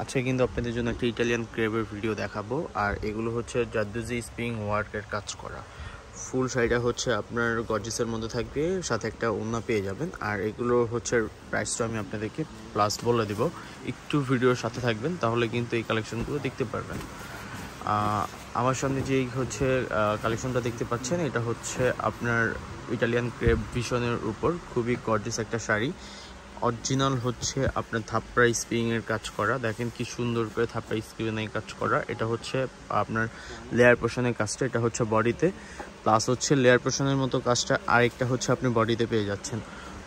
আজকে কিন্তু আপনাদের জন্য একটা ইটালিয়ান ক্রেবের ভিডিও দেখাবো। আর এগুলো হচ্ছে জারদোজি স্প্রিং ওয়ার্কের কাজ করা। ফুল শাড়িটা হচ্ছে আপনার গর্জিসের মধ্যে থাকবে, সাথে একটা ওড়না পেয়ে যাবেন। আর এগুলো হচ্ছে প্রাইসটা আমি আপনাদেরকে প্লাস বলে দিব, একটু ভিডিওর সাথে থাকবেন, তাহলে কিন্তু এই কালেকশনগুলো দেখতে পারবেন। আমার সামনে যেই হচ্ছে কালেকশনটা দেখতে পাচ্ছেন, এটা হচ্ছে আপনার ইটালিয়ান ক্রেব ভিশনের উপর খুবই গর্জিয়াস একটা শাড়ি। অরিজিনাল হচ্ছে আপনার থাপ্পড়া স্প্রিংয়ের কাজ করা। দেখেন কি সুন্দর করে থাপ্পড়া স্প্রিংয়ের কাজ করা। এটা হচ্ছে আপনার লেয়ার পোর্শনের কাজটা, এটা হচ্ছে বডিতে, প্লাস হচ্ছে লেয়ার পোর্শনের মতো কাজটা আরেকটা হচ্ছে আপনি বডিতে পেয়ে যাচ্ছেন।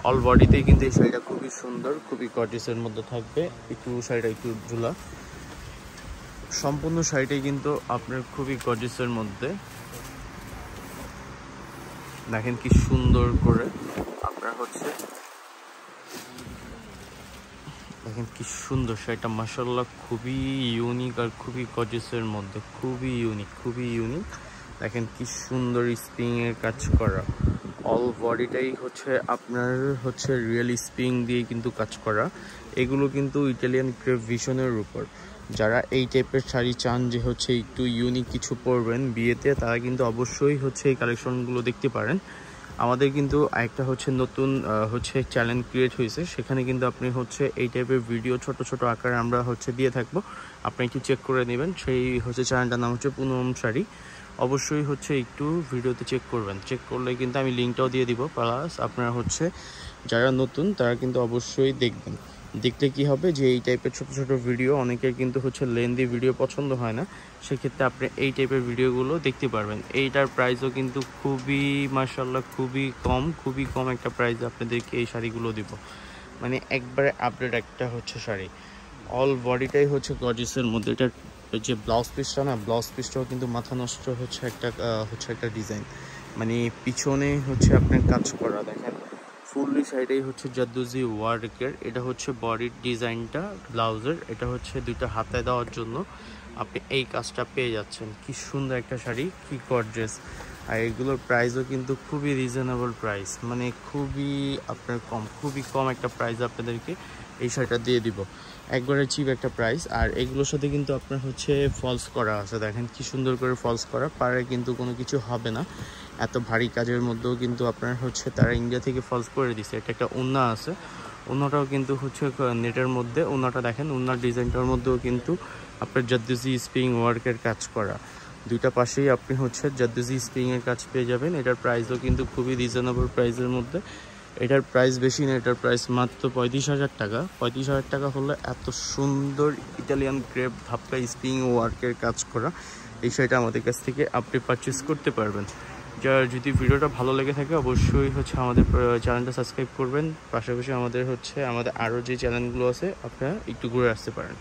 অল বডিতেই কিন্তু এই শাড়িটা খুবই সুন্দর, খুবই গর্জিয়াসের মধ্যে থাকবে। একটু শাড়িটা একটু ঝুলা, সম্পূর্ণ শাড়িটাই কিন্তু আপনার খুবই গর্জিয়াসের মধ্যে। দেখেন কি সুন্দর করে আপনার হচ্ছে, দেখেন কি সুন্দর শাড়িটা, মাশাআল্লাহ খুবই ইউনিক আর খুবই গর্জিয়াসের মধ্যে, খুবই ইউনিক। দেখেন কি সুন্দর স্প্রিং এর কাজ করা। অল বডিটাই হচ্ছে আপনার হচ্ছে রিয়েল স্প্রিং দিয়ে কিন্তু কাজ করা। এগুলো কিন্তু ইটালিয়ান ক্রেপ ভিশনের উপর। যারা এই টাইপের শাড়ি চান যে হচ্ছে একটু ইউনিক কিছু পরবেন বিয়েতে, তারা কিন্তু অবশ্যই হচ্ছে এই কালেকশনগুলো দেখতে পারেন। আমাদের কিন্তু একটা হচ্ছে নতুন হচ্ছে চ্যানেল ক্রিয়েট হয়েছে, সেখানে কিন্তু আপনি হচ্ছে এই টাইপের ভিডিও ছোট ছোট আকারে আমরা হচ্ছে দিয়ে থাকবো। আপনি একটু চেক করে নেবেন। সেই হচ্ছে চ্যানেলটার নাম হচ্ছে পুনম শাড়ি। অবশ্যই হচ্ছে একটু ভিডিওতে চেক করবেন, চেক করলে কিন্তু আমি লিঙ্কটাও দিয়ে দিব। প্লাস আপনারা হচ্ছে যারা নতুন তারা কিন্তু অবশ্যই দেখবেন। দেখলে কি হবে যে এই টাইপের ছোট ছোট ভিডিও, অনেকের কিন্তু হচ্ছে লেন্দি ভিডিও পছন্দ হয় না, সেক্ষেত্রে আপনি এই টাইপের ভিডিওগুলো দেখতে পারবেন। এইটার প্রাইসও কিন্তু খুবই মাশাআল্লাহ খুবই কম একটা প্রাইস আপনাদেরকে এই শাড়িগুলো দিব। মানে একবারে আপডেট একটা হচ্ছে শাড়ি। অল বডিটাই হচ্ছে গর্জিয়াসের মধ্যে। এটার যে ব্লাউজ পিসটা না, ব্লাউজ পিসটাও কিন্তু মাথা নষ্ট হচ্ছে একটা ডিজাইন। মানে পিছনে হচ্ছে আপনার কাজ করা। দেখেন ফুললি শাড়িটাই হচ্ছে জারদোজি ওয়ার্কের। এটা হচ্ছে বডির ডিজাইনটা ব্লাউজের, এটা হচ্ছে দুইটা হাতায় দেওয়ার জন্য আপনি এই কাজটা পেয়ে যাচ্ছেন। কি সুন্দর একটা শাড়ি, কি গর্জিয়াস। আর এগুলোর প্রাইসও কিন্তু খুবই রিজনেবল প্রাইস, মানে খুবই কম একটা প্রাইস আপনাদেরকে এই শাড়িটা দিয়ে দিব, একবারে চিপ একটা প্রাইস। আর এগুলোর সাথে কিন্তু আপনার হচ্ছে ফলস করা আছে। দেখেন কি সুন্দর করে ফলস করা, পারে কিন্তু কোনো কিছু হবে না। এত ভারী কাজের মধ্যেও কিন্তু আপনার হচ্ছে তারা ইন্ডিয়া থেকে ফলস করে দিছে। এটা একটা ওড়না আছে, ওড়নাটাও কিন্তু হচ্ছে নেটের মধ্যে। ওড়নাটা দেখেন, ওড়নার ডিজাইনটার মধ্যেও কিন্তু আপনার জারদোজি স্প্রিং ওয়ার্কের কাজ করা। দুইটা পাশেই আপনি হচ্ছে জারদোজি স্প্রিং এর কাজ পেয়ে যাবেন। এটার প্রাইসও কিন্তু খুবই রিজনেবল প্রাইসের মধ্যে। এটার প্রাইস বেশি না, এটার প্রাইস মাত্র 35,000 টাকা। 35,000 টাকা হলে এত সুন্দর ইটালিয়ান ক্রেপ ধাপ্পা স্প্রিং ওয়ার্কের কাজ করা এই শাড়িটা আমাদের কাছ থেকে আপনি পারচেস করতে পারবেন। যার যদি ভিডিওটা ভালো লেগে থাকে অবশ্যই হচ্ছে আমাদের চ্যানেলটা সাবস্ক্রাইব করবেন। পাশাপাশি আমাদের আরও যে চ্যানেলগুলো আছে আপনারা একটু ঘুরে আসতে পারেন।